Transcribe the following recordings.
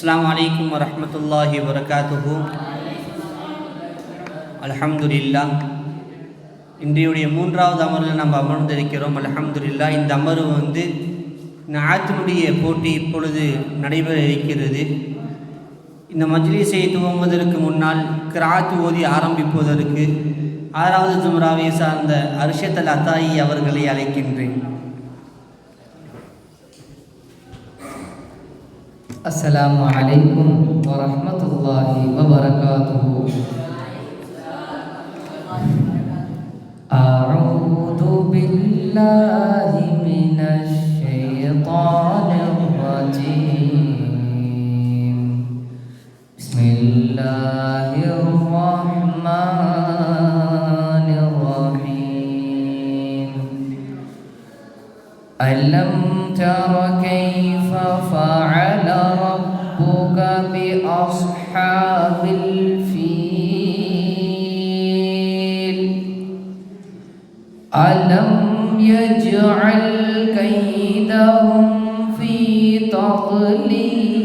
அஸ்ஸலாமு அலைக்கும் வரஹ்மத்துல்லாஹி வபரகாத்துஹு. அல்ஹம்துலில்லாஹ். இன்றையுடைய மூன்றாவது அமர்வில் நம்ம அமர்ந்திருக்கிறோம். அல்ஹம்துலில்லாஹ். இந்த அமர்வு நாத்தினுடைய போட்டி இப்பொழுது நடைபெற இருக்கிறது. இந்த மஜ்லிஸை துவங்குவதற்கு முன்னால் கிராத் ஓதி ஆரம்பிப்பதற்கு 6வது ஜும்ராவை சார்ந்த அர்ஷத் அல் அத்தாயி அவர்களை அழைக்கின்றேன். அஸ்ஸலாமு அலைக்கும் வரஹ்மத்துல்லாஹி வபரகாத்துஹு. அஊது பில்லாஹி மினஷ் ஷைத்தானிர் ரஜீம். பிஸ்மில்லாஹிர் ரஹ்மானிர் ரஹீம். அலம் தர கைஃப ஃபஅல ربك بأصحاب الفيل ألم يجعل كيدهم في تضليل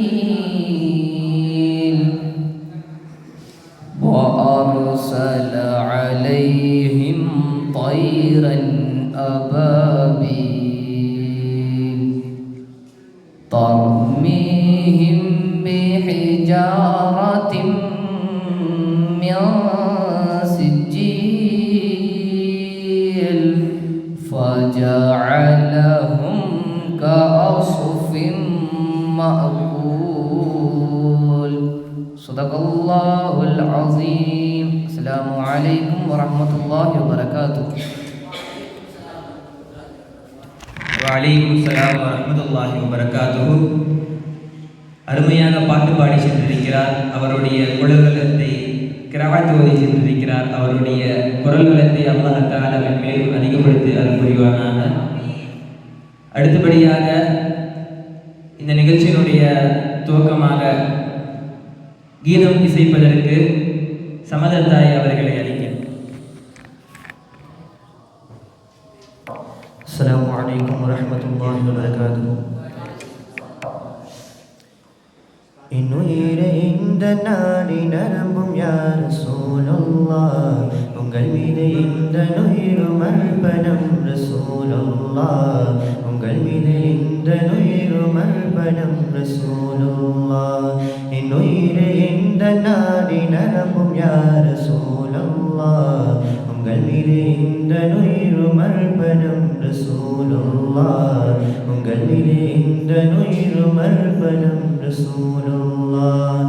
وأرسل عليهم طيرا أبابيل ترميهم بحجارة من سجيل فجعلهم كعصف مأكول. صدق الله العظيم. السلام عليكم ورحمة الله وبركاته. வலைக்கும் ஸலாம் வரஹ்மத்துல்லாஹி வபரகாத்துஹு. அருமையாக பாட்டு பாடி சென்றிருக்கிறார். அவருடைய குரல்களத்தை கிராத் ஓதி சென்றிருக்கிறார். அவருடைய குரல்களத்தை அல்லாஹ் தஆலா மேலும் அதிகப்படுத்தி அருள் புரிவானாக. அடுத்தபடியாக இந்த நிகழ்ச்சியினுடைய துவக்கமாக கீதம் இசைப்பதற்கு சமதத்தாய் அவர்களை அழைக்கிறேன். السلام عليكم ورحمة الله وبركاته. இன்னுயிரே இந்த நாடி நரம்பும் யா ரசூலுல்லாஹ், உங்கள் மீது இந்த நுயிரும் அர்ப்பணம் ரசூலுல்லாஹ், உங்கள் மீது இந்த நுயிரும் அர்ப்பணம் ரசூலுல்லாஹ். இன்னுயிரே இந்த நாடி நரம்பும் யா ரசூலுல்லாஹ், உங்கள் மீது இந்த நுயிரும் அர்ப்பணம் ரசூலுல்லாஹ், உங்கள் மீது இந்த நுயிரும் அர்ப்பணம் ரசூலுல்லாஹ்.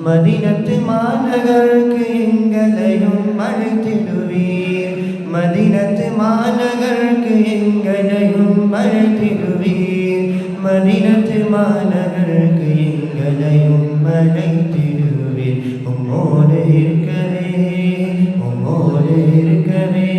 மதீனத்து மாநகருக்கு எங்களையும் அழைத்திடுவீர், மதீனத்து மாநகருக்கு எங்களையும் அழைத்திடுவீர், மதீனத்து மாநகருக்கு எங்களையும் அழைத்திடுவீர். உம்மோடு இருக்கவே, உம்மோடு இருக்கவே,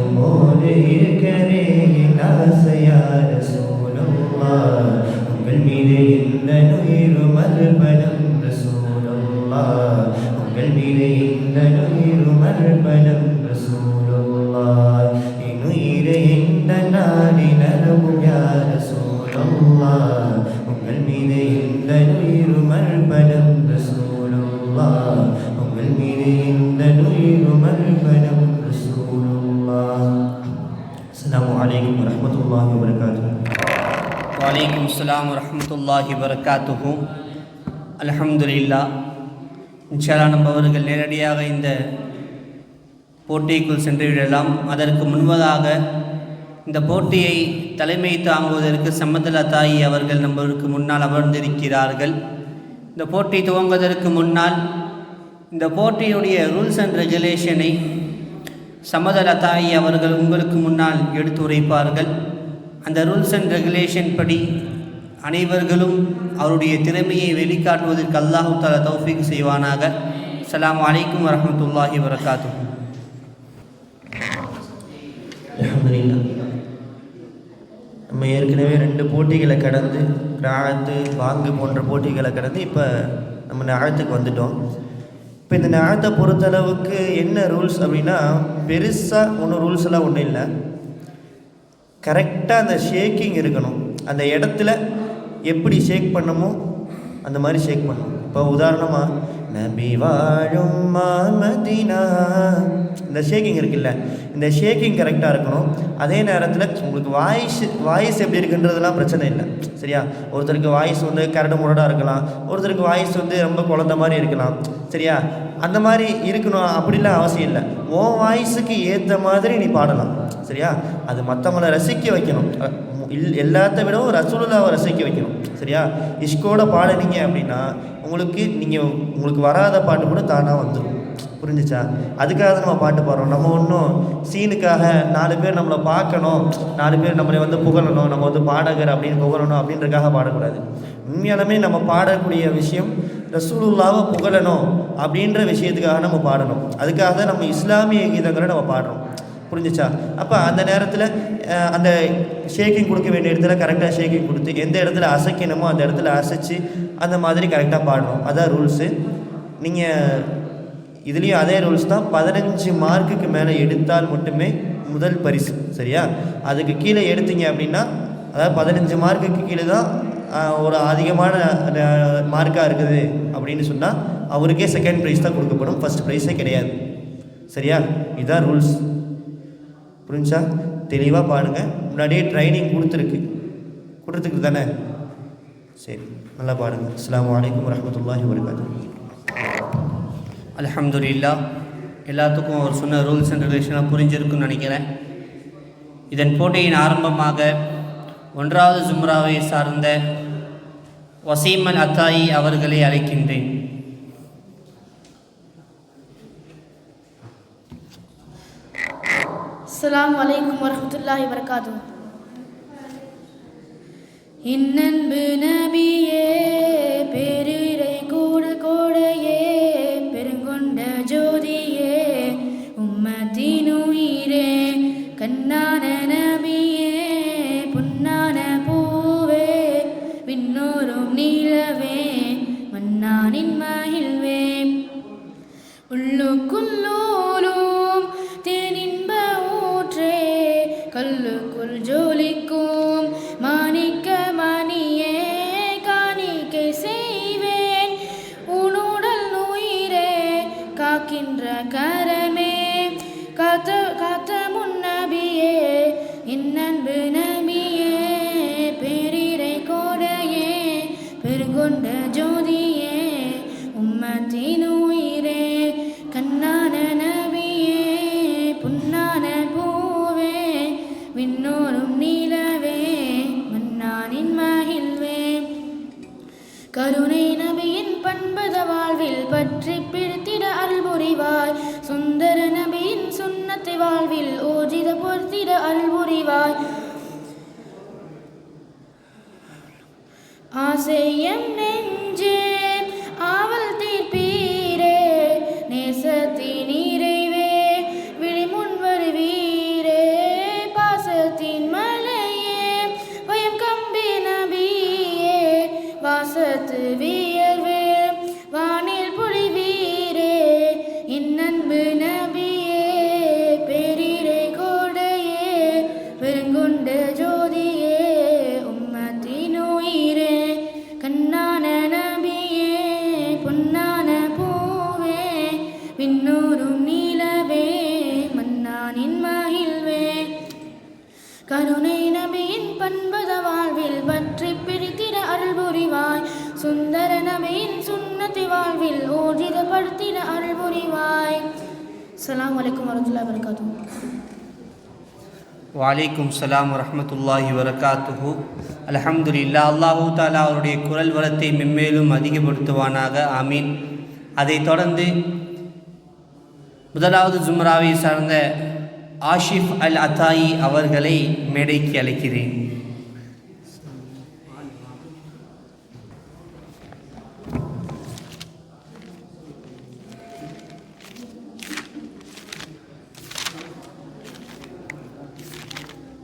உம்மோடு இருக்கவே என் ஆசையா ரசூலுல்லாஹ், உங்கள் மீது இந்த நுயிரும் அர்ப்பணம் ரசூலுல்லாஹ், உங்கள் மீது இந்த நுயிரும் அர்ப்பணம் ரசூலுல்லாஹ். இன்னுயிரே இந்த நாடி நரம்பும் யா ரசூலுல்லாஹ், உங்கள் மீது இந்த நுயிரும் அர்ப்பணம் ரசூலுல்லாஹ், உங்கள் மீது இந்த நுயிரும் அர்ப்பணம் ரசூலுல்லாஹ். அஸ்ஸலாமு அலைக்கும் வரஹ்மத்துல்லாஹி வபரகாத்துஹு. வலைக்கும் ஸலாம் வரஹ்மத்துல்லாஹி வபரகாத்துஹு. அல்ஹம்துலில்லாஹ். இன்ஷா அல்லாஹ் நம்மவர்கள் நேரடியாக இந்த போட்டிக்குள் சென்று விடலாம். அதற்கு முன்பதாக இந்த போட்டியை தலைமை தாங்குவதற்கு சமதல் அத்தாயி அவர்கள் நம்மளுக்கு முன்னால் அமர்ந்திருக்கிறார்கள். இந்த போட்டி துவங்குவதற்கு முன்னால் இந்த போட்டியுடைய ரூல்ஸ் அண்ட் ரெகுலேஷனை சமதல் அத்தாயி அவர்கள் உங்களுக்கு முன்னால் எடுத்து உரைப்பார்கள். அந்த ரூல்ஸ் அண்ட் ரெகுலேஷன் படி அனைவர்களும் அவருடைய திறமையை வெளிக்காட்டுவதற்கு அல்லாஹு தஆலா தௌஃபீக் செய்வானாக. அஸ்ஸலாமு அலைக்கும் வரஹ்மத்துல்லாஹி வபரகாத்துஹு. அல்ஹம்துலில்லாஹ். நம்ம ஏற்கனவே 2 போட்டிகளை கடந்து ராஅத்து பாங்கு போன்ற போட்டிகளை கடந்து இப்போ நம்ம நாஅத்துக்கு வந்துட்டோம். இப்போ இந்த நாஅத்தை பொறுத்தளவுக்கு என்ன ரூல்ஸ் அப்படின்னா, பெருசாக ஒன்றும் ரூல்ஸ் எல்லாம் ஒன்றும் இல்லை. கரெக்டாக அந்த ஷேக்கிங் இருக்கணும். அந்த இடத்துல எப்படி ஷேக் பண்ணமோ அந்த மாதிரி ஷேக் பண்ணணும். இப்போ உதாரணமாக நபி வாழும் மதீனா, இந்த ஷேக்கிங் இருக்குல்ல, இந்த ஷேக்கிங் கரெக்டாக இருக்கணும். அதே நேரத்தில் உங்களுக்கு வாய்ஸ் எப்படி இருக்குன்றதுலாம் பிரச்சனை இல்லை, சரியா? ஒருத்தருக்கு வாய்ஸ் வந்து கரடு முரடாக இருக்கலாம், ஒருத்தருக்கு வாய்ஸ் வந்து ரொம்ப குழந்த மாதிரி இருக்கலாம், சரியா? அந்த மாதிரி இருக்கணும் அப்படிலாம் அவசியம் இல்லை. உன் வாய்ஸுக்கு ஏற்ற மாதிரி நீ பாடலாம், சரியா? அது மற்றவங்களை ரசிக்க வைக்கணும். எல்லாத்த விடவும் ரசூலுல்லாவை ரசிக்க வைக்கணும், சரியா? இஷ்கோட பாடுனீங்க அப்படின்னா உங்களுக்கு வராத பாட்டு கூட தானாக வந்துடும். புரிஞ்சிச்சா? அதுக்காக தான் நம்ம பாட்டு பாடுறோம். நம்ம ஒன்றும் சீனுக்காக 4 பேர் நம்மளை பார்க்கணும், 4 பேர் நம்மளை வந்து புகழணும், நம்ம வந்து பாடகர் அப்படின்னு புகழணும் அப்படின்றக்காக பாடக்கூடாது. உண்மையாலுமே நம்ம பாடக்கூடிய விஷயம் ரசூலுல்லாவை புகழணும் அப்படின்ற விஷயத்துக்காக நம்ம பாடணும். அதுக்காக தான் நம்ம இஸ்லாமிய கீதங்களை நம்ம பாடுறோம். புரிஞ்சிச்சா? அப்போ அந்த நேரத்தில் அந்த ஷேக்கிங் கொடுக்க வேண்டிய இடத்துல கரெக்டாக ஷேக்கிங் கொடுத்து, எந்த இடத்துல அசைக்கணுமோ அந்த இடத்துல அசைச்சு அந்த மாதிரி கரெக்டாக பாடணும். அதான் ரூல்ஸு. நீங்கள் இதுலேயும் அதே ரூல்ஸ் தான். 15 மார்க்குக்கு மேலே எடுத்தால் மட்டுமே முதல் பரிசு, சரியா? அதுக்கு கீழே எடுத்தீங்க அப்படின்னா, அதாவது 15 மார்க்குக்கு கீழே தான் ஒரு அதிகமான மார்க்காக இருக்குது அப்படின்னு சொன்னால் அவருக்கே செகண்ட் ப்ரைஸ் தான் கொடுக்கப்படும், ஃபஸ்ட் ப்ரைஸே கிடையாது, சரியா? இதுதான் ரூல்ஸ். புரிஞ்சா? தெளிவாக பாடுங்க. முன்னாடியே ட்ரைனிங் கொடுத்துருக்கு தானே? சரி, நல்லா பாடுங்க. அஸ்ஸலாமு அலைக்கும் வரஹ்மத்துல்லாஹி வபரகாத்துஹு. அல்ஹம்துலில்லாஹ். எல்லாத்துக்கும் அவர் சொன்ன ரூல்ஸ் அண்ட் ரெகுலேஷனாக புரிஞ்சிருக்குன்னு நினைக்கிறேன். இதன் போட்டியின் ஆரம்பமாக 1வது ஜும்ராவை சார்ந்த வசீம் அல் அத்தாயி அவர்களை அழைக்கின்றேன். அஸ்ஸலாமு அலைக்கும் வரஹ்மத்துல்லாஹி வபரகாத்துஹு. இன்னன்பு நபியே, பெரிரை கூடையே, பெருங்கொண்ட ஜோதியே, உம்மத்தினுயிரே, கண்ணான நபியே, பொன்னான பூவே, விண்ணோரும் நிலவே, மன்னானின் மகிழ்வே, உள்ளுக்குள்ளோரும் தேனின்ப ஊற்றே, கல்லுக்குள் ஜோலிக்கும் மாணிக்க மணியே, காணிக்கை செய்வேன் உன்னுடல் உயிரே, காக்கின்ற கரமே, காத்த முன்னபியே, இன்னன்பு நபியே, பெரிரை கோடையே, பெருங்கொண்ட ஜோதியே, உம்மத்தின் உயிரே, கண்ணான நபியே, பொன்னான பூவே, விண்ணோரும் நிலவே, மன்னானின் மகிழ்வே, கருணை நபியின் பண்பத வாழ்வில் பற்றி பிடித்திட அல்புரிவாய், சுந்தர நபியின் சுன்னத்தை வாழ்வில் ஓஜித பொறுத்திட அல்புரிவாய், ஆசையம் நெஞ்சே ஆவல் தீர்ப்பீரே, நேசத்தின் நிறைவே விழிமுன் வருவீரே, பாசத்தின் மலையே, பயம் கம்பி நபியே, வாசத்து வியர்வே வானில் பொழிவீரே, இன்னன்பு நபியே, பெரிரை கோடையே, பெருங்கொண்ட ஜோதியே, உம்மத்தின் உயிரே, கண்ணான நபியே, பொன்னான பூவே, விண்ணோரும் நிலவே, மன்னானின் மகிழ்வே, கருணை நபியின் பண்பத வாழ்வில் பற்றி பிடித்திட அருள்புரிவாய், சுந்தர நபியின் சுன்னத்தை வாழ்வில் ஊர்ஜிதப்படுத்திட அருள்புரிவாய். அஸ்ஸலாமு அலைக்கும் வரஹ்மத்துல்லாஹி வபரகாத்துஹு. வலைக்கும் சலாம் வரஹ்மத்துல்லாஹி வரகாத்துஹு. அல்ஹம்துலில்லாஹ். அல்லாஹு தாலா அவருடைய குரல் வளத்தை மென்மேலும் அதிகப்படுத்துவானாக. ஆமீன். அதைத் தொடர்ந்து 1வது ஜும்ராவை சார்ந்த ஆஷிஃப் அல் அத்தாயி அவர்களை மேடைக்கு அழைக்கிறேன்.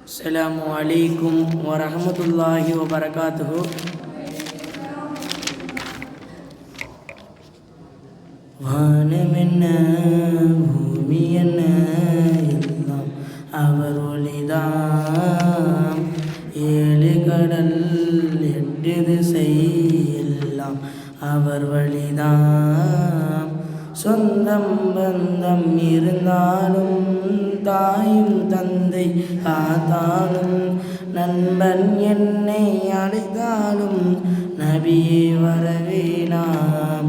அஸ்ஸலாமு அலைக்கும் வரஹ்மத்துல்லாஹி வபரகாத்துஹு. வானமென்ன பூமி என்ன எல்லாம் அவர் ஒளிதாம், 7 கடல் 8 திசை எல்லாம் அவர் வழிதான். சொந்தம் பந்தம் இருந்தாலும் தாயும் தந்தை காத்தாலும் நண்பன் என்னை அழைத்தாலும் நபியே வரவேணாம்.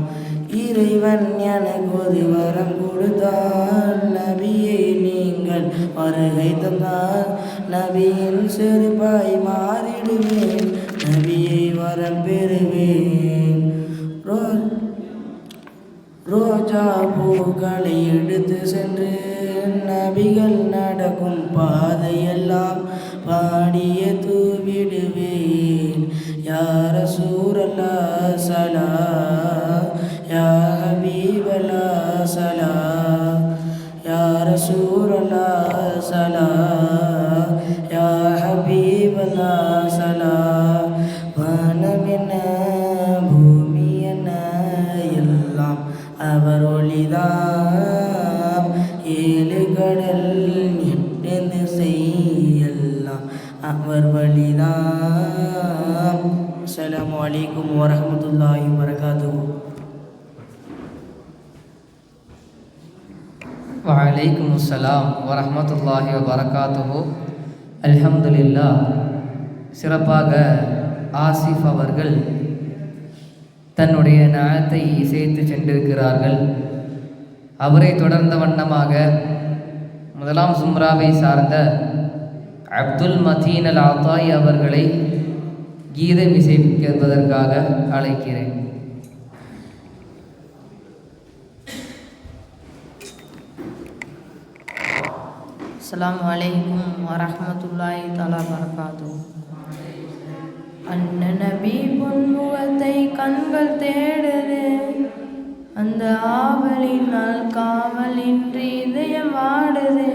இறைவன் எனக்கு ஒரு வரம் கொடுத்தால் நபியை நீங்கள் வருகை தந்தால் நபியின் செருப்பாய் மாறிடுவேன், நபியை வரம் பெறுவேன். ரோஜா பூக்களை எடுத்து சென்று நபிகள் நடக்கும் பாதையெல்லாம் பாடிய தூவிடுவேன். யா ரசூலல்லாஹ் ஸலா, யா ஹபீபல்லாஹ் ஸலா, யா ரசூலல்லாஹ் ஸலா, யா ஹபீபல்லாஹ் ஸலா. வானமென்ன பூமி என்ன எல்லாம் அவர் ஒளிதான். ஏழு கடல் எட்டு திசை எல்லாம் அவர் வழிதான். அஸ்ஸலாமு அலைக்கும் வரஹ்மத்துல்லாஹி வபரகாத்துஹு. வலைக்கும் அஸ்ஸலாம் வரஹ்மத்துல்லாஹி வபரகாத்துஹு. அல்ஹம்துலில்லாஹ். சிறப்பாக ஆசிஃப் அவர்கள் தன்னுடைய நாயத்தை இசைத்து சென்றிருக்கிறார்கள். அவரை தொடர்ந்த வண்ணமாக முதலாம் சும்ராவை சார்ந்த அப்துல் மதீன் அல் ஆத்தாய் அவர்களை கீதம் இசைப்பதற்காக அழைக்கிறேன். அஸ்ஸலாமு அலைக்கும் வரஹ்மத்துல்லாஹி தஆலா வபரகாத்துஹு. அண்ணன் நபி பொன்முகத்தை கண்கள் தேடுது, அந்த ஆவலினால் காவலின்றி இதயம் வாடுது.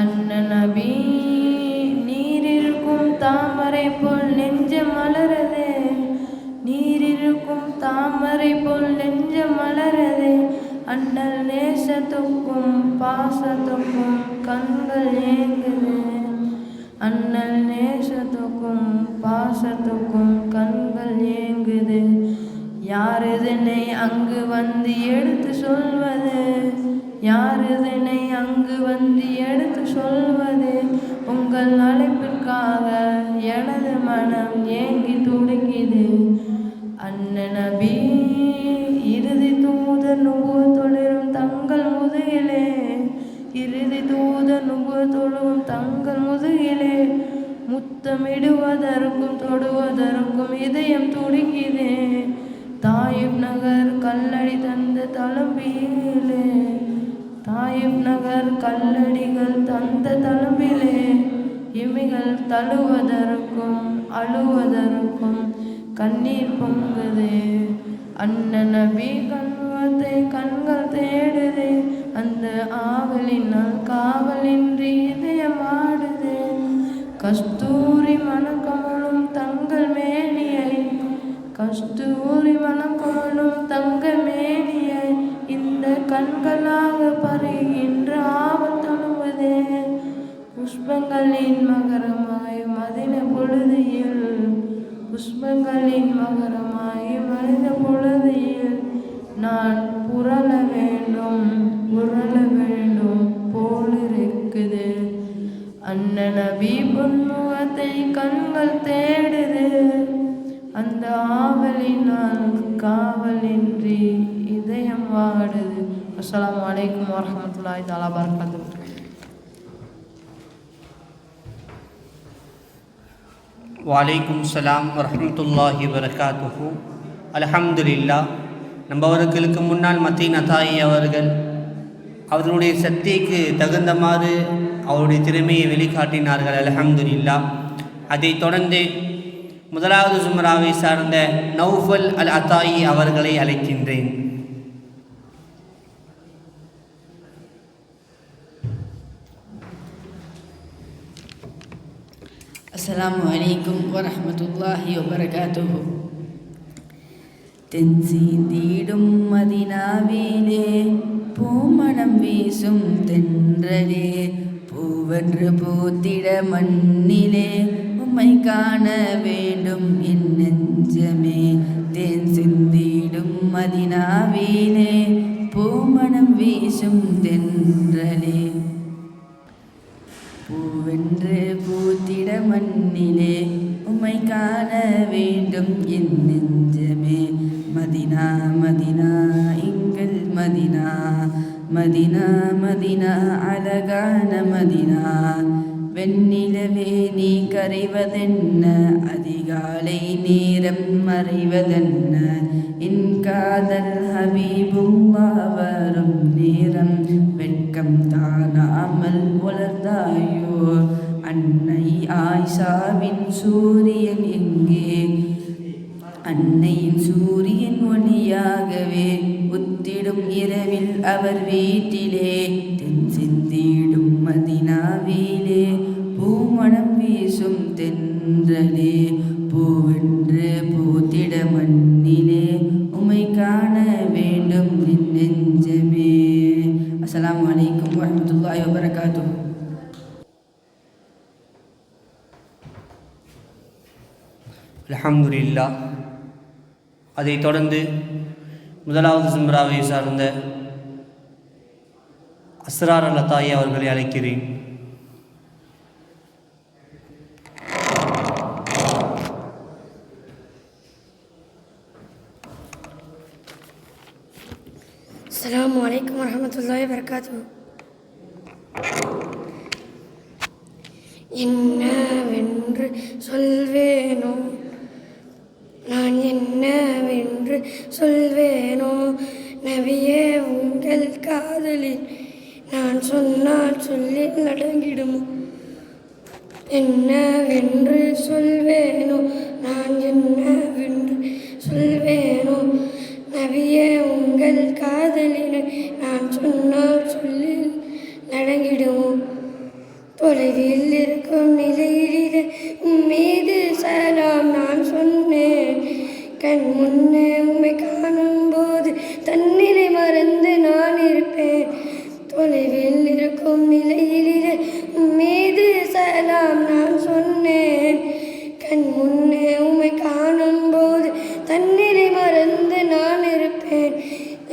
அண்ணன் நபி நீரிருக்கும் தாமரை போல் நெஞ்சம் மலருது, நீரிருக்கும் தாமரை போல் நெஞ்சம் மலருது. அண்ணல் நேசத்துக்கும் பாசத்துக்கும் கண்கள் ஏங்குது, அண்ணல் நேசத்துக்கும் பாசத்துக்கும் கண்கள் ஏங்குது. யார் இதனை அங்கு வந்து எடுத்து சொல்வது, யார் இதனை அங்கு வந்து எடுத்து சொல்வது. உங்கள் அழைப்பிற்காக எனது மனம் ஏங்கி துடிக்குது. அண்ணன் நபி இறுதி தூதர் நுபுவத்தொடரும் தங்கள் முதுகிலே, இறுதி தூதர் நுபுவத்தொடரும் தங்கள் முதுகிலே. முத்தமிடுவதற்கும் தொடுவதற்கும் இதயம் துடிக்குதே. தாயிப் நகர் கல்லடி தந்த தளம்பிலே, தாயிப் நகர் கல்லடிகள் தந்த தளம்பிலே. இமைகள் தழுவதற்கும் அழுவதற்கும் கண்ணீர் பொங்குது. அண்ணன் நபி கண்வத்தை கண்கள் தேடுது, அந்த ஆவலினால் காவலின்றி இதயம் ஆடுது. கஸ்தூரி மணக்கமலும் தங்கள் மேனியை, கஸ்தூரி மணக்கமலும் தங்கள் மேனியை இந்த கண்களாக பருகின்ற ஆவல் தழுவுதே. புஷ்பங்களின் மகரமாய் மதின பொழுதியில், புஷ்பங்களின் மகரமாய் மனித பொழுதியில் நான் புரள வேண்டும் புரள வேண்டும் போலிருக்குது. அண்ணன் நபி பொன்முகத்தை கண்கள் தேடுது, அந்த ஆவலினால் காவலின்றி இதயம் வாடுது. அஸ்ஸலாமு அலைக்கும் வரஹ்மத்துல்லாஹி தஆலா வபரகாத்துஹு. வலைக்கும் சலாம் வரஹ்மத்துல்லாஹி வபரகாத்துஹு. அல்ஹம்துலில்லாஹ். நம்பவர்களுக்கு முன்னால் மதீன் அத்தாயி அவர்கள் அவர்களுடைய சக்திக்கு தகுந்தமாறு அவருடைய திறமையை வெளிக்காட்டினார்கள். அல்ஹம்துலில்லாஹ். அதைத் தொடர்ந்து முதலாவது சும்ராவை சார்ந்த நௌஃபல் அல் அத்தாயி அவர்களை அழைக்கின்றேன். அஸ்ஸலாமு அலைக்கும் வரஹ்மத்துல்லாஹி வபரகாத்துஹு. தென்சீந்திடும் மதினாவிலே பூமணம் வீசும் தென்றலே, பூவென்று பூத்திட மண்ணிலே உம்மை காண வேண்டும் என் நெஞ்சமே. தேன் சிந்திடும் மதினாவிலே பூமணம் வீசும் தென்றலே பூவென்று பூத்திட மண்ணிலே உம்மை காண வேண்டும் என் நெஞ்சமே மதினா மதினா எங்கள் மதினா மதினா மதினா அழகான மதினா வெண்ணிலவே நீ கரைவதென்ன அதிகாலை நேரம் மறைவதென்ன என் காதல் ஹபீபுல்லா வரும் நேரம் வெட்கம் தானாமல் வளர்ந்தாயோ அன்னை ஆயிஷாவின் சூரியன் எங்கே அன்னையின் சூரியன் ஒளியாகவே உத்திடும் இரவில் அவர் வீட்டிலே தென் சிந்திடும் மதினாவிலே பூமணம் வீசும் தென்றலே பூவென்று பூத்திட மண்ணிலே உம்மை காண வேண்டும் என் நெஞ்சமே. அஸ்ஸலாமு அலைக்கும் வரஹ்மத்துல்லாஹி வபரகாத்துஹு. அல்ஹம்துலில்லாஹ். அதைத் தொடர்ந்து முதலாவது சும்ராவை சார்ந்த அஸ்ரார் லதாயி அவர்களை அழைக்கிறேன். அஸ்ஸலாமு அலைக்கும் வரஹ்மத்துல்லாஹி வபரகாத்துஹு. என்னவென்று சொல்வேனோ நான் என்னவென்று சொல்வேனோ நபியே உங்கள் காதலில் நான் சொன்னால் சொல்லி நடங்கிடுமோ என்னவென்று சொல்வேனோ நான் என்னவென்று சொல்வேனோ நபியே உங்கள் காதலில் நான் சொன்னால் சொல்லி நடங்கிடுமோ தொலைவில் இருக்கும் நிலையிலே உம்மீது சலாம் நான் சொன்னேன் கண் முன்னே உம்மை காணும்போது தன்னிலை மறந்து நான் இருப்பேன் தொலைவில் இருக்கும் நிலையிலே உம்மீது சலாம் நான் சொன்னேன் கண் முன்னே உம்மை காணும்போது தன்னிலை மறந்து நான் இருப்பேன்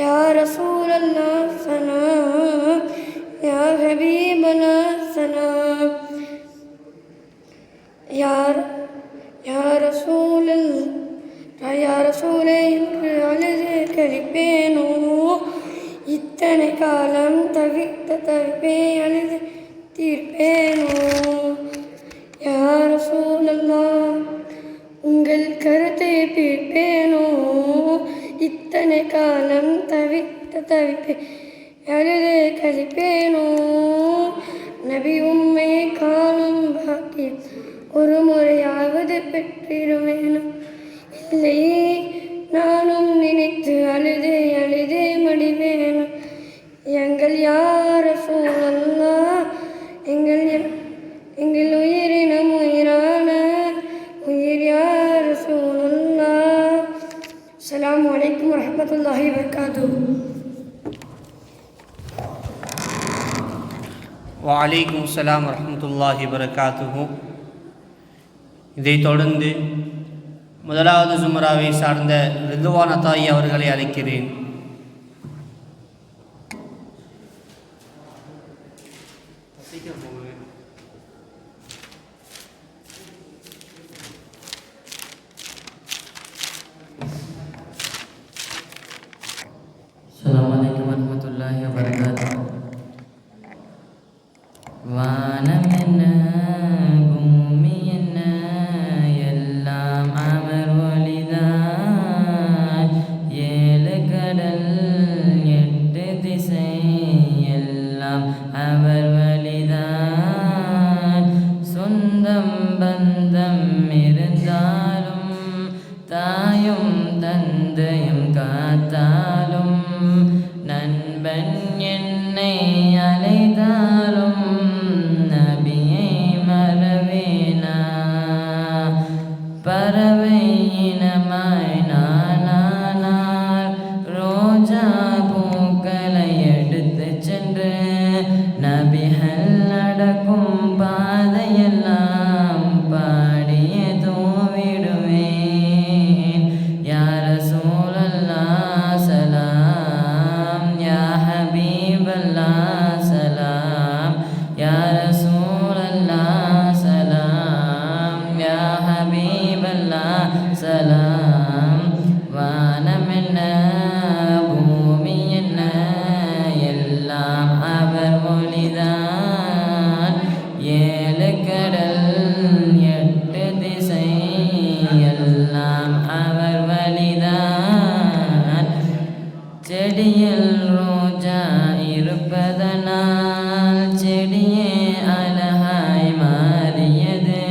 யா ரசூலல்லாஹ் சலாம் யா ஹபீபனா சலாம் யா ரசூலே என்று அழுது கழிப்பேனோ இத்தனை காலம் தவித்த தவிப்பே அழுது தீர்ப்பேனோ யா ரசூலல்லாஹ் உங்கள் கருத்தை பிரிப்பேனோ இத்தனை காலம் தவித்த தவிப்பே அழுது கழிப்பேனோ நபி உம்மை காணும் பாக்கியம் ஒரு முறையாவது பெற்றிருவேனோ இல்லை நானும் நினைத்து அழுதே அழுதே மடிவேனோ எங்கள் யா ரசூலல்லாஹ் எங்கள் உயிரினம் உயிரான உயிர் யா ரசூலல்லாஹ். அஸ்ஸலாமு அலைக்கும் வரஹ்மத்துல்லாஹி வபரகாத்துஹு. வலைக்கும் அஸ்ஸலாம் வரஹ்மத்துல்லாஹி வபரகாத்துஹு. இதைத் தொடர்ந்து முதலாவது சுமராவை சார்ந்த ரிதுவான் அத்தாயி அவர்களை அழைக்கிறேன். அஸ்ஸலாமு அலைக்கும் வரஹ்மத்துல்லாஹி வபரகாத்துஹு. வானம் என்ன பூமி என்ன எல்லாம் அவர் ஒளிதான் ஏழு கடல் எட்டு திசை எல்லாம் அவர் வழிதான் சொந்தம் பந்தம் இருந்தாலும் தாயும் தந்தையும் காத்தாலும் நண்பன் என்னை அழைத்தாலும் நபியை மறவேனா பறவை இனமாய் நானானால் ரோஜா பூக்களை எடுத்து சென்று நபிகள் நடக்கும் பாதையெல்லாம் பாடியே தூவிடுவேன் யா ரசூலல்லாஹ் சலாம் வானம் என்ன பூமி என்ன எல்லாம் அவர் மொழிதான் ஏழு கடல் எட்டு திசை எல்லாம் அவர் வழிதான் செடியில் ரோஜா இருப்பதனால் செடியே அழகாய் மாறியது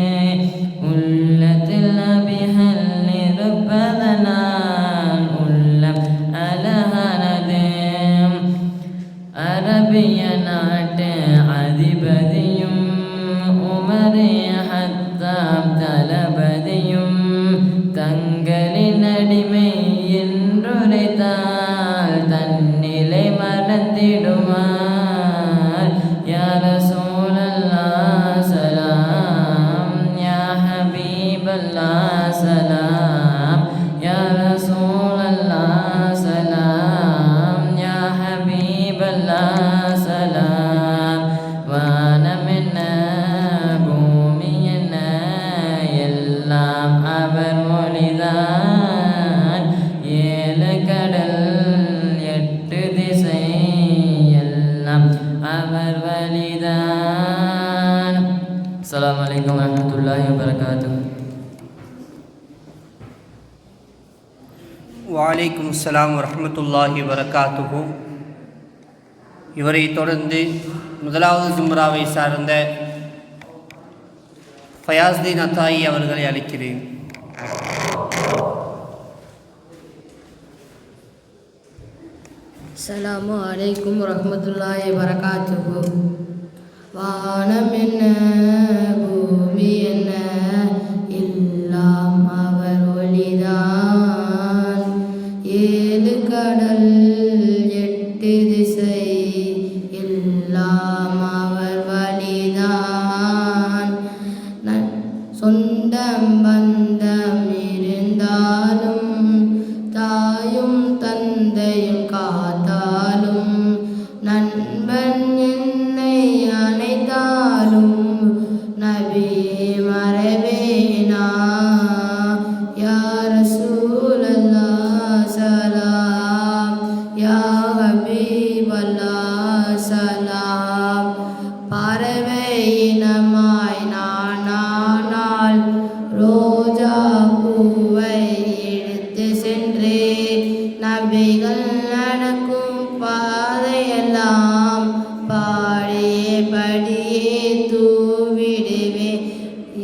உள்ளத்தில் நபிகள் இருப்பதனால் உள்ளம் அழகானது அரபிய நாட்டு அதிபதியும் உமரே ஹத்தாப் தளபதியும் தங்களின் அடிமை என்றுரைத்தால் தன்னிலை மறந்திடுவார் யா ரசூலல்லாஹ் சலாம் யா ஹபீபல்லாஹ் சலாம் யா ரசூலல்லாஹ் சலாம் யா ஹபீபல்லாஹ் சலாம் வானம் என்ன பூமி என்ன எல்லாம் அவர் மொழிதான் ஏழு கடல் எட்டு திசை எல்லாம் அவர் வழிதான். அஸ்ஸலாமு அலைக்கும் வரஹ்மத்துல்லாஹி வபரகாத்துஹு. வலைக்கும் அஸ்ஸலாம் வரஹ்மத்துல்லாஹி வரகாத்துஹு. இவரை தொடர்ந்து முதலாவது ஜும்ராவை சார்ந்த ஃபயாஸ்தீன் அத்தாயி அவர்களை அழைக்கிறேன். அஸ்ஸலாமு அலைக்கும் வரஹ்மத்துல்லாஹி வரகாத்துஹு. வானம் என்ன பூமி என்ன எல்லாம் அவர் ஒளிதான் ஏழு கடல் எட்டு திசை எல்லாம் அவர் வழிதான் சொந்தம் பந்தம் இருந்தாலும் தாயும் தந்தையும் காத்தாலும் நண்பன் என்னை அணைத்தாலும் நபியே மறவேனா யா ரசூலல்லாஹ் சலாம் யா ஹபீபல்லாஹ் சலாம் பறவை இனமாய் நானால் ரோஜா பூவை எடுத்து சென்றே நபிகள் நடக்கும் பாதையெல்லாம் பாடியே படியே தூவிடுவே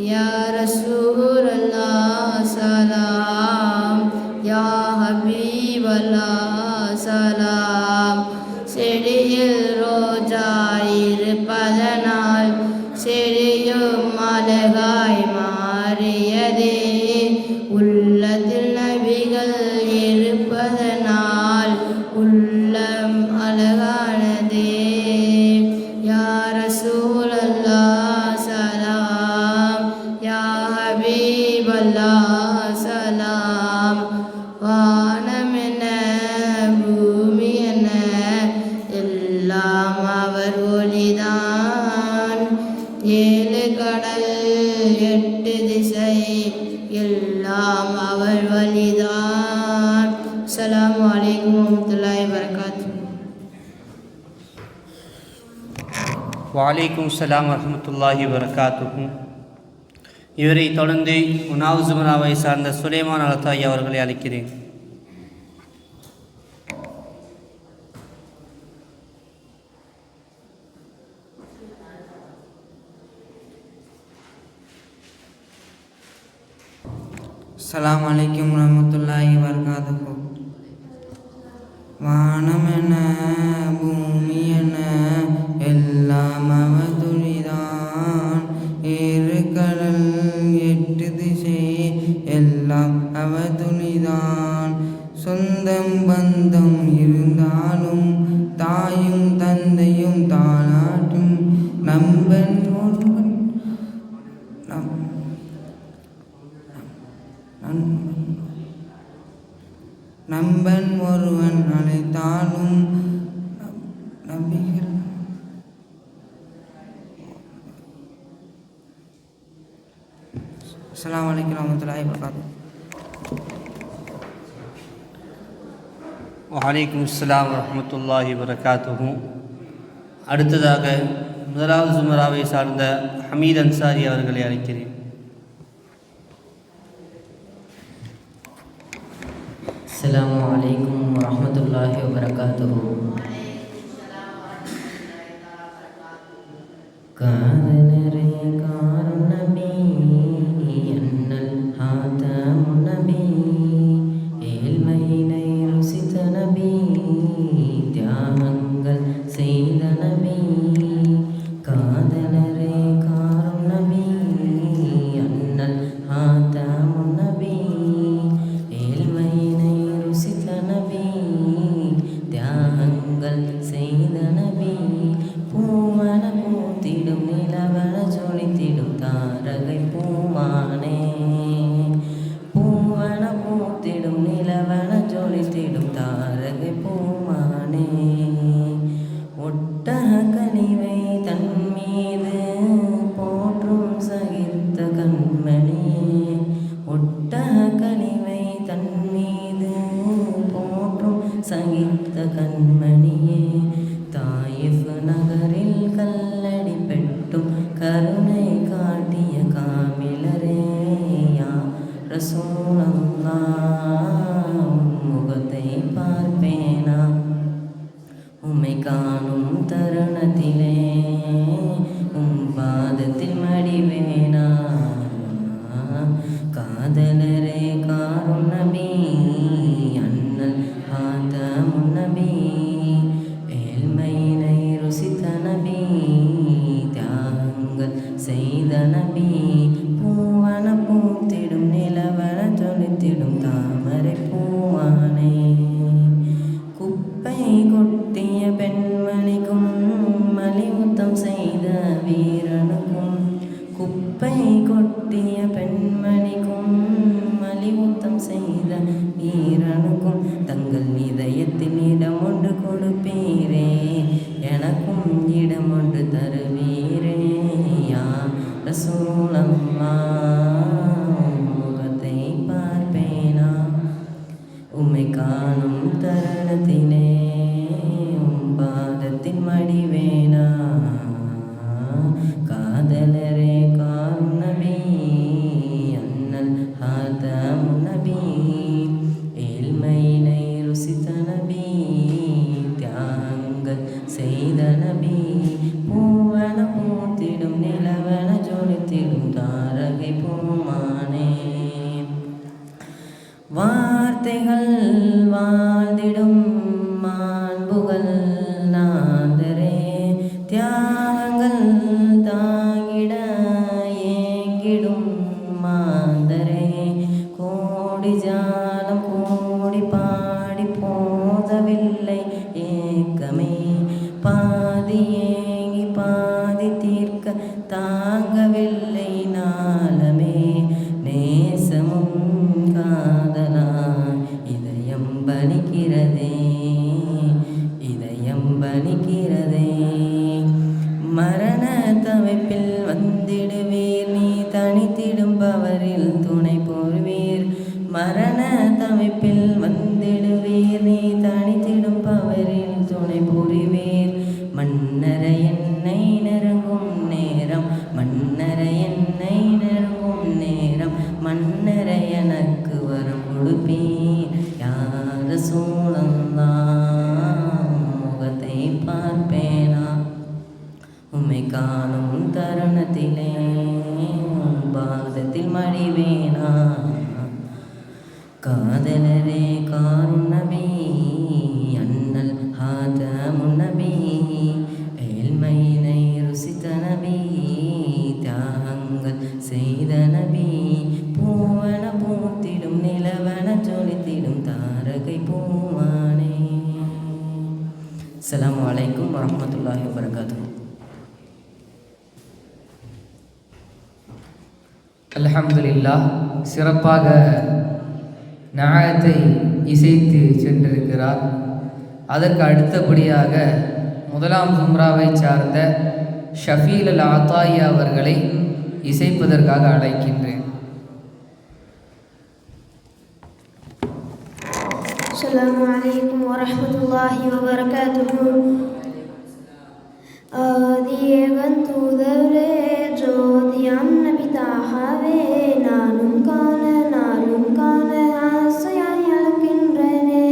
யா ரசூலல்லாஹ் சலாம் யா ஹபீபல்லாஹ் சலாம் செடியில் ரோஜா இருப்பதனால் செடியும் அழகாய் மாறியதே உள்ளத்தில் நபிகள் இருப்பதனால் உள்ளம் அழகானதே யா ரசூலல்லாஹ் சலாம் யா ஹபீபல்லாஹ் சலாம் வானம் என்ன பூமி என்ன எல்லாம் அவர் ஒளிதான் ஏழு கடல் எட்டு திசை எல்லாம் அவர் வழிதான். அஸ்ஸலாமு அலைக்கும் வரஹ்மத்துல்லாஹி வபரகாத்துஹு. வலைக்கும் அஸ்ஸலாம் வரஹ்மத்துல்லாஹி வரகாத்துஹு. இவரை தொடர்ந்து உனாவு ஜும்ராவை சார்ந்த சுலைமான் அலத்தாயி அவர்களை அழைக்கிறேன். அஸ்ஸலாமு அலைக்கும் வரஹ்மத்துல்லாஹி வபரகாத்துஹு. வானம் என்ன பூமி என்ன எல்லாம் அவர் துளிதான் ஏழு கடல் எட்டு திசை எல்லாம் அவர் துளிதான் சொந்தம் பந்தம் இருந்தாலும் தாயும் தந்தையும் தாளாட்டும் நம்பன் ஒருவன் நம்பன் ஒருவன் அழைத்தாலும் நம்பிகள் அஸ்ஸலாமு அலைக்கும் வரஹ்மத்துல்லாஹி வபரகாத்துஹு. வலைக்கும் அஸ்ஸலாம் வரஹ்மத்துல்லாஹி வபரகாத்துஹு. அடுத்ததாக முதலாவது சுமராவை சார்ந்த ஹமீத் அன்சாரி அவர்களை அழைக்கிறேன். அஸ்ஸலாமு அலைக்கும் வரஹ்மத்துல்லாஹி வபரகாத்துஹு. காதலரே காரும் நபி அன்னல் ஹாதமுன் நபி ஏழ்மையினை ருசித்த நபி தியாகங்கள் செய்த நபி. காதலரே காரும் நபி அன்னல் ஹாதமுன் நபி ஏழ்மையினை ருசித்த நபி தியாகங்கள் செய்த நபி. பூமன பூத்திடும் நிலவன ஜொலித்திடும் தாரகை பூமானே. பூவன பூத்திடும் நிலவன ஜொலித்திடும் தாரகை பூமானே. ஒட்டக கனிவை தன் மீது போற்றும் சகித்த கண்மணியே. ஒட்டக கனிவை தன் மீது போற்றும் சகித்த கண்மணியே. தாயிஃப் நகரில் கல்லடி பெட்டும் கருணை காட்டிய காமிலரே யா ரசூலல்லாஹ். முகத்தை பார்ப்பேனா உம்மை காணும் தருணத்திலே பாதத்தில் மடிவேனா. காதலரே காரும் நபி அன்னல் ஹாதமுன் நபி ஏழ்மையினை ருசித்த நபி தியாகங்கள் செய்த நபி. பூவன பூத்திடும் நிலவன ஜொலித்திடும் தாமரை பூவானே. குப்பை கொட்டிய பெண்மணிக்கும் மலிமுத்தம் செய்த வீரனுக்கும். குப்பை கொட்டிய பெண்மணிக்கும் மலிமுத்தம் செய்த வீரனுக்கும் தங்கள் இதயத்தில் இடம் ஒன்று கொடுப்பீரே எனக்கும் இடம் ஒன்று தருவீரே யா ரசூலல்லாஹ். முகத்தை பார்ப்பேனா உம்மை காணும் தருணத்திலே பாதத்தின் மடிவேனா. காதலரே காரும் நபி அன்னல் ஹாதமுன் நபி ஏழ்மையினை ருசித்த நபி தியாகங்கள் செய்த நபி. பூவன பூத்திடும் நிலவன ஜொலித்திடும் தாரகை பூமானே. வார்த்தைகள் வாழ்ந்திடும் மாண்புகள் நாதரே. தியாகங்கள் தாங்கிட ஏங்கிடும் மாந்தரே. கோடி ஜாலம் கோடி பாடி போதவில்லை ஏக்கமே. பாதி ஏங்கி பாதி தீர்க்க தாங்கவில்லை நாளமே. நேசமும் காதலா இதயம் பலிக்கிறதே இதயம் பலிக்கிறதே. மரண தவிப்பில் வந்திடுவீர் நீ தனித்திடும் பவரில் துணை போர்வீர். மரண தவிப்பில் வந்திடுவீர் நீ தனித்திடும் பவரில் துணை புரிவீர். மன்னர என்னை நெருங்கும் நேரம் மன்னர என்னை நெருங்கும் நேரம் மன்னர எனக்கு வரம் கொடுப்பீர் யா ரசூலல்லாஹ். முகத்தை பார்ப்பேனா உம்மை காணும் தருணத்திலே பாதத்தில் மடிவேனா. காதலரே காரும் நபி அன்னல் ஹாதமுன் நபி ஏழ்மையினை ருசித்த நபி தியாகங்கள் செய்த நபி. பூவன பூத்திடும் நிலவன ஜொலித்திடும் தாரகை பூவானே. அஸ்ஸலாமு அலைக்கும் வரஹ்மத்துல்லாஹி வபரகாத்துஹு. அல்ஹம்துலில்லாஹ். சிறப்பாக நாயத்தை இசைத்து சென்றிருக்கிறார். அதற்கு அடுத்தபடியாக முதலாம் சும்ராவை சார்ந்த ஷஃபீல் அல் ஆத்தாயா அவர்களை இசைப்பதற்காக அழைக்கின்றேன். அஸ்ஸலாமு அலைக்கும் வரஹ்மத்துல்லாஹி வபரகாத்துஹு. ஆதியேகன் தூதரே ஜோதியாம் நபி தாஹாவே, நானும் காண ஆசையாய் அழைக்கின்றனே.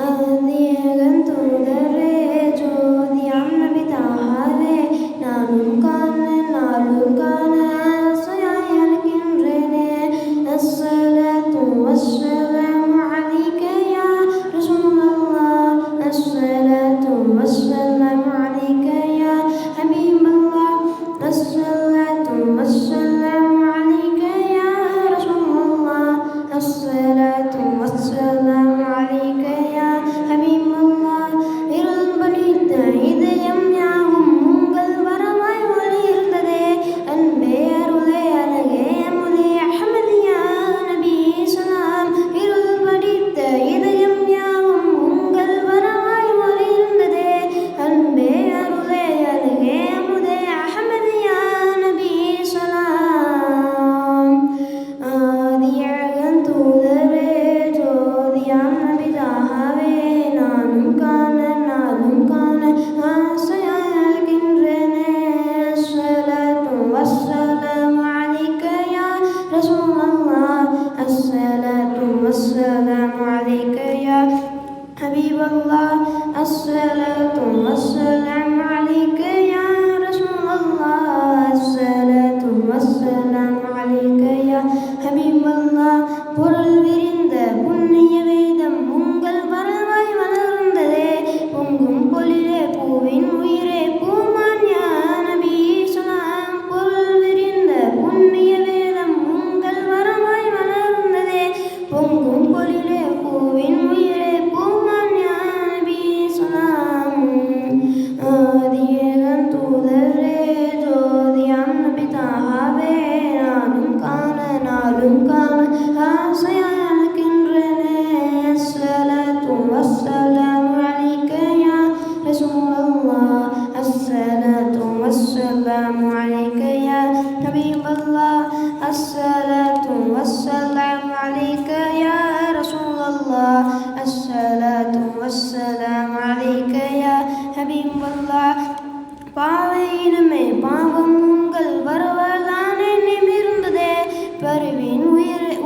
ஆதியேகன் தூதரே ஜோதியாம் நபி தாஹாவே, நானும் காண ஆசையாய் அழைக்கின்றனே. அஸ்ஸலாத்து வஸ்ஸலாமு அலைக யா ரசூலல்லாஹ், அஸ்ஸலாத்து வஸ்ஸலாமு அலைக யா ஹபீபல்லாஹ், அஸ்ஸலாத்து வஸ்ஸலாமு அலைக யா ரசூலல்லாஹ், அஸ்ஸலாத்து வஸ்ஸலாமு அலைக யா ஹபீபல்லாஹ். இருள் படித்த இதயம் யாவும் உங்கள் வரவாய் ஒளிர்ந்ததே. அன்பே அருளே அழகே அமுதே அஹ்மதியா நபி ஸலாம். இருள் படித்த இதயம் யாவும் உங்கள் வரவாய் ஒளிர்ந்ததே. அன்பே அருளே அழகே அமுதே அஹ்மதியா நபி ஸலாம். ஆதியழகன் தூதரே ஜோதியாம் நபி தாஹாவே, நானும் காண ஆசையாய் அழைக்கின்றனே. அஸ்ஸலாத்து வஸ்ஸலாமு அலைக யா ரசூலல்லாஹ், அஸ்ஸலாத்து வஸ்ஸலாமு அலைக யா ஹபீபல்லாஹ், அஸ்ஸலாத்து வஸ்ஸலாமு அலைக யா ரசூலல்லாஹ், அஸ்ஸலாத்து வஸ்ஸலாமு அலைக யா ஹபீபல்லாஹ். பொருள் விரிந்த புண்ணிய வேதம் உங்கள் வரவாய் வளர்ந்ததே. பொங்கும் பொலிலே பூவின் உயிரே பூமான் யா நபி ஸலாம். பொருள் விரிந்த புண்ணிய வேதம் உங்கள் வரவாய் வளர்ந்ததே. பொங்கும் பொலிலே பூவின் உயிரே பூமான் யா நபி ஸலாம். ஆதியேகன் தூதரே ஜோதியாம் நபி தாஹாவே, நானும் காண ஆசையாய் அழைக்கின்றனே. அஸ்ஸலாத்து வஸ்ஸலாமு அலைக யா ரசூலல்லாஹ், அஸ்ஸலாத்து வஸ்ஸலாமு அலைக யா ஹபீபல்லாஹ், அஸ்ஸலாத்து வஸ்ஸலாமு அலைக யா ரசூலல்லாஹ், அஸ்ஸலாத்து வஸ்ஸலாமு அலைக யா ஹபீபல்லாஹ். பாவையினுமே பாவம் உங்கள் வரவதானே நிமிர்ந்ததே. பருவின்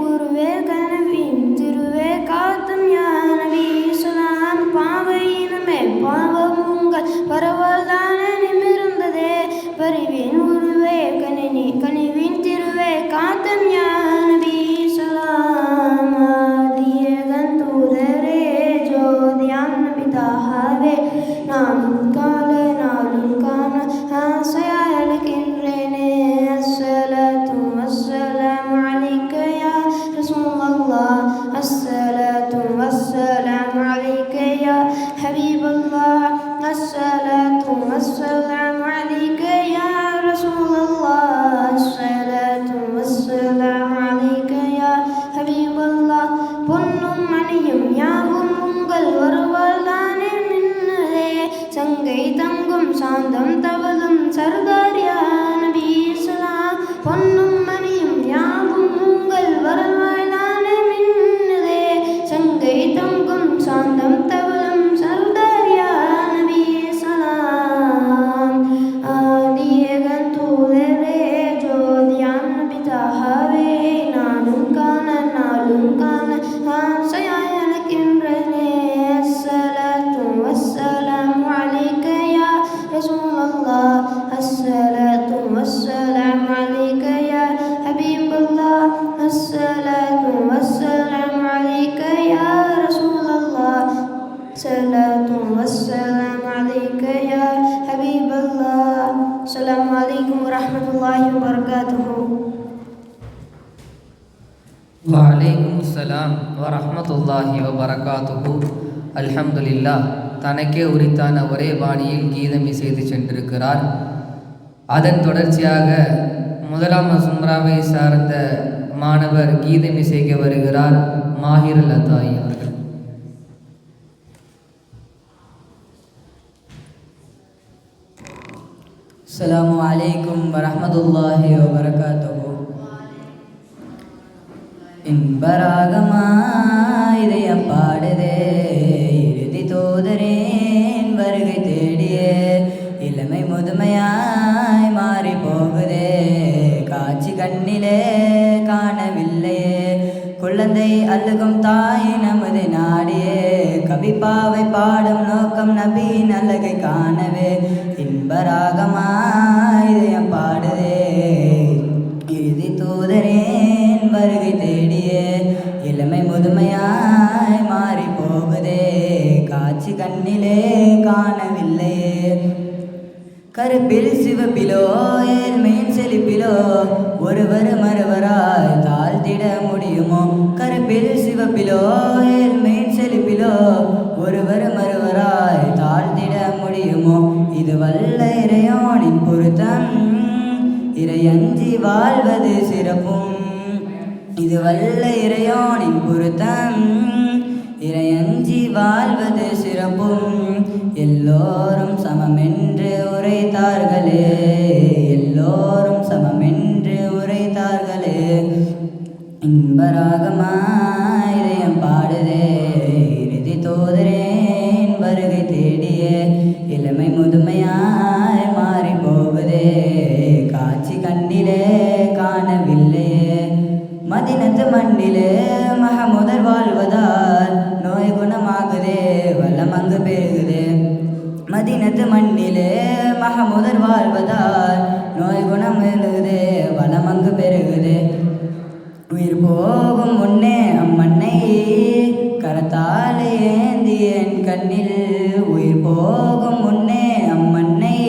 உருவே கனவின் திருவே காத்தும் யா நபி ஸலாம். பாவையினுமே பாவம் உங்கள் வரவதானே நிமிர்ந்ததே. பருவின் உருவே கனிவின் திருவே காத்தும் யா நபி ஸலாம். ஆதியேகன் தூதரே ஜோதியாம் நபி தாஹாவே, நானும் காண ஆசையாய் அழைக்கின்றனே. அஸ்ஸலாத்து வஸ்ஸலாமு அலைக யா ரசூலல்லாஹ், அஸ்ஸலாத்து வஸ்ஸலாமு அலைக யா ஹபீபல்லாஹ், அஸ்ஸலாத்து வஸ்ஸலாமு அலைக யா ரசூலல்லாஹ், அஸ்ஸலாத்து வஸ்ஸலாமு அலைக யா ஹபீபல்லாஹ். பொன்னும் மணியும் யாவும் உங்கள் வருவால் தானே மின்னதே. சங்கை தங்கும் சாந்தம் தவழும் சர்தார் யா நபி ஸலாம். பொன்னும் மணியும் யாவும் உங்கள் வருவாய் தானே மின்னதே. சங்கை தங்கும் சாந்தம் தவழும் சர்தார் யா நபி ஸலாம். ஆதியேகன் தூதரே ஜோதியாம் நபி தாஹாவே, நானும் காண ஆசையாய் அழைக்கின்றனே. அஸ்ஸலாத்து வஸ்ஸலாமு அலைக யா ரசூலல்லாஹ், அஸ்ஸலாத்து வஸ்ஸலாமு அலைக யா ஹபீபல்லாஹ், அஸ்ஸலாத்து வஸ்ஸலாமு அலைக யா ரசூலல்லாஹ், அஸ்ஸலாத்து வஸ்ஸலாமு அலைக யா ஹபீபல்லாஹ். அஸ்ஸலாமு அலைக்கும் வரஹ்மத்துல்லாஹி வபரகாத்துஹு. வலைக்கும் அஸ்ஸலாம் வரஹ்மத்துல்லாஹி வபரகாத்துஹு. அல்ஹம்துலில்லாஹ். தனக்கே உரித்தான ஒரே பாணியில் கீதம் இசைத்து சென்றிருக்கிறார். அதன் தொடர்ச்சியாக முதலாம் சும்ராவை சார்ந்த மாணவர் கீதம் இசைக்க வருகிறார் மாஹிர் லதாயி அவர்கள். அஸ்ஸலாமு அலைக்கும் வரஹ்மத்துல்லாஹி வபரகாத்துஹு. இன்பராகமா இதயம் பாடுதே, தாய் நமது நாடியே கவிப்பாவை பாடும் நோக்கம் நபியின் அழகை காணவே இன்பராகமாய் இதயம் பாடுதே இறுதி தூதரேன் வருகை தேடியே இளமை முதுமையாய் மாறி போகுதே காட்சி கண்ணிலே காணவில்லையே கருப்பில் சிவப்பிலோ ஏழ்மையின் செழிப்பிலோ ஒருவர் மறுவராய் தாழ்த்திட முடியுமோ கருப்பில் சிவப்பிலோ ஏழ்மையின் செழிப்பிலோ ஒருவர் மறுவராய் தாழ்த்திட முடியுமோ இது வல்ல இறையோனின் பொருத்தம் இறையஞ்சி வாழ்வது சிறப்பும் இது வல்ல இறையோனின் பொருத்தம் இறையஞ்சி வாழ்வது சிறப்பும் எல்லோரும் சமமென்று உரைத்தார்களே எல்லோரும் சமமென்று உரைத்தார்களே இன்பராகமாய் இதயம் பாடுதே இறுதி தோதரேன் வருகை தேடியே இளமை முதுமையாய் மாறி போகுதே காட்சி கண்ணிலே காணவில்லையே மதினத்து மண்ணிலே மகமுதர் வாழ்வதால் நோய் குணமாகுதே வளம் அங்கு பெருகுதே மதினத்து மண்ணிலே மகமுதர் வாழ்வதால் நோய் குணம் எழுகுதே வளம் அங்கு பெருகுதே உயிர் போகும் முன்னே அம்மண்ணை கரத்தால் ஏந்தி என் கண்ணில் உயிர் போகும் முன்னே அம்மண்ணை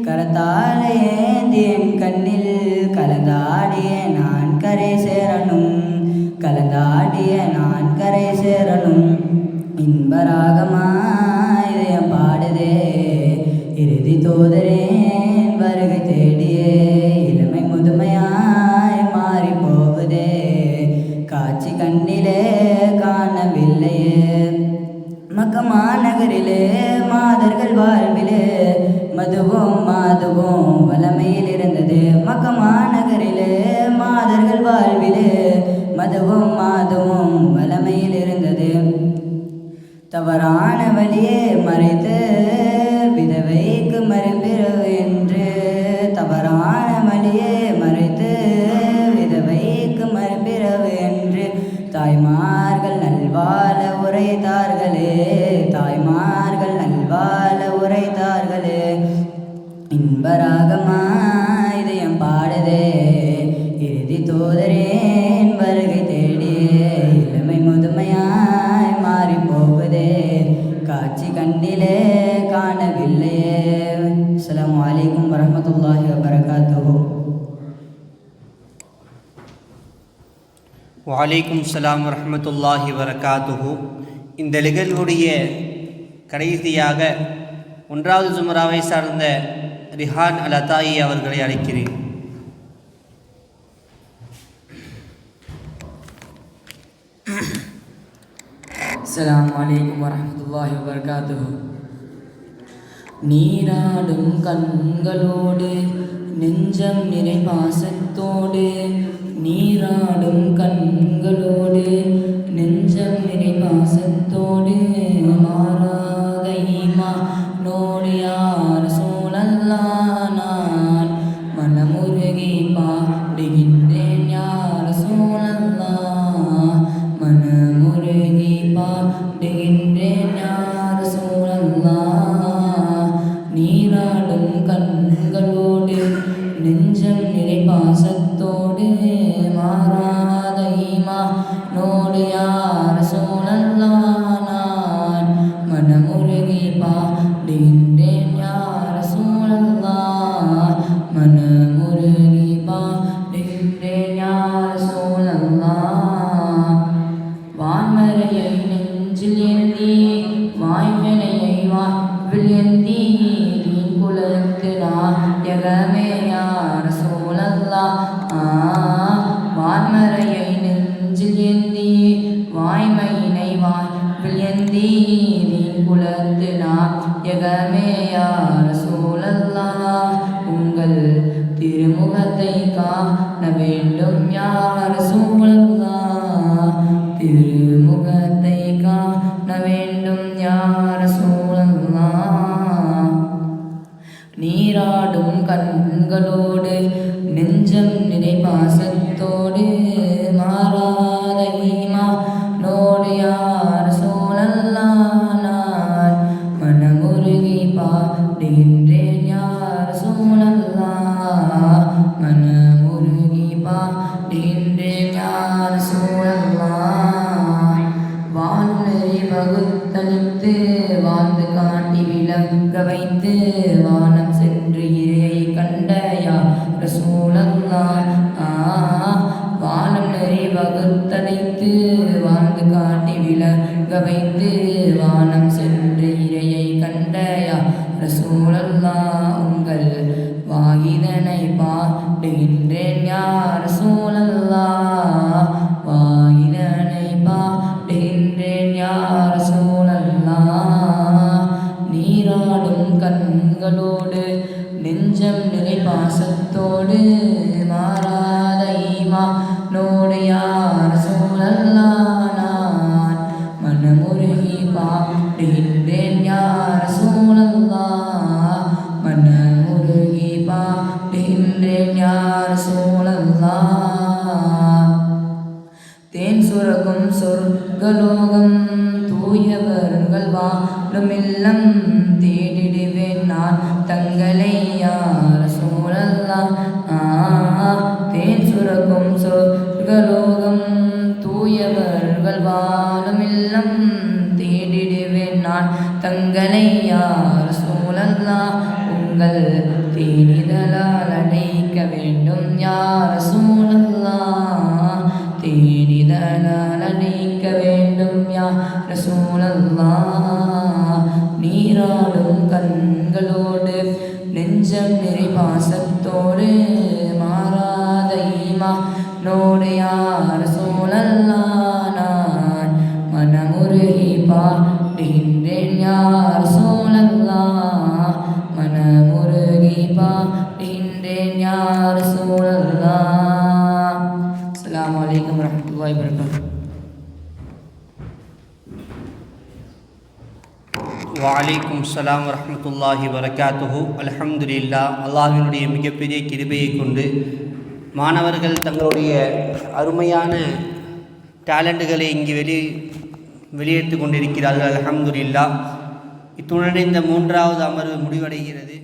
கரத்தால் ஏந்தி என் கண்ணில் கலந்தாடிய நான் கரை சேரணும் கலந்தாடிய நான் கரை சேரணும் இன்பராகமாய் இதயம் பாடுதே இறுதி தோதரேன் வருகை தேடியே இளமை முதுமையாய் மாறி போகுதே காட்சி கண்ணிலே காணவில்லையே மக்கமா நகரிலே மாதர்கள் வாழ்விலே மதுவும் மாதுவும் வளமையில் இருந்தது மக்கமா நகரிலே மாதர்கள் வாழ்விலே மதுவும் மாதுவும் வளமையில் இருந்தது தவறான வழியே மறைத்து விதவைக்கு மறுபிறவு என்று தவறான வழியே மறைத்து விதவைக்கு மறுபிறவு என்று தாய்மார்கள் நல்வாழ உரைத்தார்களே தாய்மார்கள் நல்வாழ உரைத்தார்களே இன்பராகமாய் இதயம் பாடுதே இறுதி தோதரேன் வருகை தேடியே இளமை முதுமையாய் மாறி போகுதே காட்சி கண்ணிலே காணவில்லையே. அஸ்ஸலாமு அலைக்கும் வரஹ்மத்துல்லாஹி வபரகாத்துஹு. வலைக்கும் ஸலாம் வரஹ்மத்துல்லாஹி வரகாத்துஹு. இந்த நிகழ்வுடைய கடைசியாக 1வது ஜும்ராவை சார்ந்த ரிஹான் அல் அத்தாயி அவர்களை அழைக்கிறேன். அஸ்ஸலாமு அலைக்கும் வரஹ்மத்துல்லாஹி வபரகாத்துஹு. நீராடும் கண்களோடு நெஞ்சம் நிறை பாசத்தோடு நீராடும் கண்களோடு நெஞ்சம் நிறை பாசத்தோடு மாறாத ஈமானோடு யா ரசூலல்லாஹ் நான் மனமுருகி பாடுகின்றேன் யா ரசூலல்லாஹ் மனமுருகி பாடுகின்றேன் யா ரசூலல்லாஹ் நீராடும் கண்களோடு நெஞ்சம் நிறை பாசத்தோடு மாறாத ஈமானோடு யா ரசூலல்லாஹ் நான் மனமுருகி பாடுகின்றேன் யா ரசூலல்லாஹ் மனமுருகி பாடுகின்றேன் யா ரசூலல்லாஹ் வான்மறையை நெஞ்சில் ஏந்தி வாய்வினையை வாழ்வில் ஏந்தி குலத்து நாயகமே யா ரசூலல்லாஹ் வான்மறையை நெஞ்சில் ஏந்தி வாய்மையினை வாழ்வில் ஏந்தி குலத்து நாயகமே யா ரசூலல்லாஹ் உங்கள் திருமுகத்தை காண வேண்டும் யா ரசூலல்லாஹ் திருமுகத்தை காண வேண்டும் யா ரசூலல்லாஹ் நீராடும் கண்களோடு நெஞ்சம் நிறை பாசத்தோடு மாறாத ஈமானோடு யார் சூழல்லாம் நான் மனமுருகி பாடுகின்றேன் யார் சூழல்லாம் மனமுருகி பாடுகின்றேன் யார் சூழல்லாம் வான்நெறி வகுத்தளித்து வாழ்ந்து காட்டி விளங்க வைத்து வானம் சென்று இறையை கண்ட யார் ரசூலல்லாஹ் வானம் நெறி வகுத்தளித்து வாழ்ந்து காட்டி விளங்க வைத்து வானம் சென்று இறையை கண்ட யார் ரசூலல்லாஹ் உங்கள் வாயிதனை பாடுகின்றேன் யார் ரசூலல்லாஹ் வாயிதனை பாடுகின்றேன் யார் ரசூலல்லாஹ் நீராடும் கண்களோடு நெஞ்சம் நிறை பாசத்தோடு மாறாத ஈமானோடு யார் ரசூலல்லாஹ் நான் மனமுருகி பாடுகின்றேன் யார் ரசூலல்லாஹ் மனமுருகி பாடுகின்றேன் யார் ரசூலல்லாஹ் தேன் சுரக்கும் சொர்க்கலோகம் தூயவர்கள் வாழும் இல்லம் தேடிடுவேன் நான் தங்களை யார் ரசூலல்லாஹ் தேன் சுரக்கும் சொர்க்கலோகம் தூயவர்கள் வாழும் இல்லம் தேடிடுவேன் நான் தங்களை யார் ரசூலல்லாஹ் உங்கள் தேனிதழால் அடைக்க வேண்டும் யார் ரசூலல்லாஹ் தேனிதழால் அடைக்க வேண்டும் யார் ரசூலல்லாஹ் நீராடும் கண்களோடு நெஞ்சம் நிறை பாசத்தோடு மாறாத ஈமானோடு யார் ரசூலல்லாஹ் நான் மனமுருகி பாடுகின்றேன் யார் ரசூலல்லாஹ் மனமுருகி பாடுகின்றேன் யார் ரசூலல்லாஹ். அஸ்ஸலாமு அலைக்கும் வரஹ்மத்துல்லாஹி வபரகாத்துஹு. வலைக்கும் ஸலாம் வரஹ்மத்துல்லாஹி வரகாத்துஹு. அல்ஹம்துலில்லாஹ். அல்லாஹ்வினுடைய மிகப்பெரிய கிருபையை கொண்டு மாணவர்கள் தங்களுடைய அருமையான டேலண்ட்டுகளை இங்கு வெளியேற்று கொண்டிருக்கிறார்கள். அல்ஹம்துலில்லாஹ். இத்துடன் இந்த 3வது அமர்வு முடிவடைகிறது.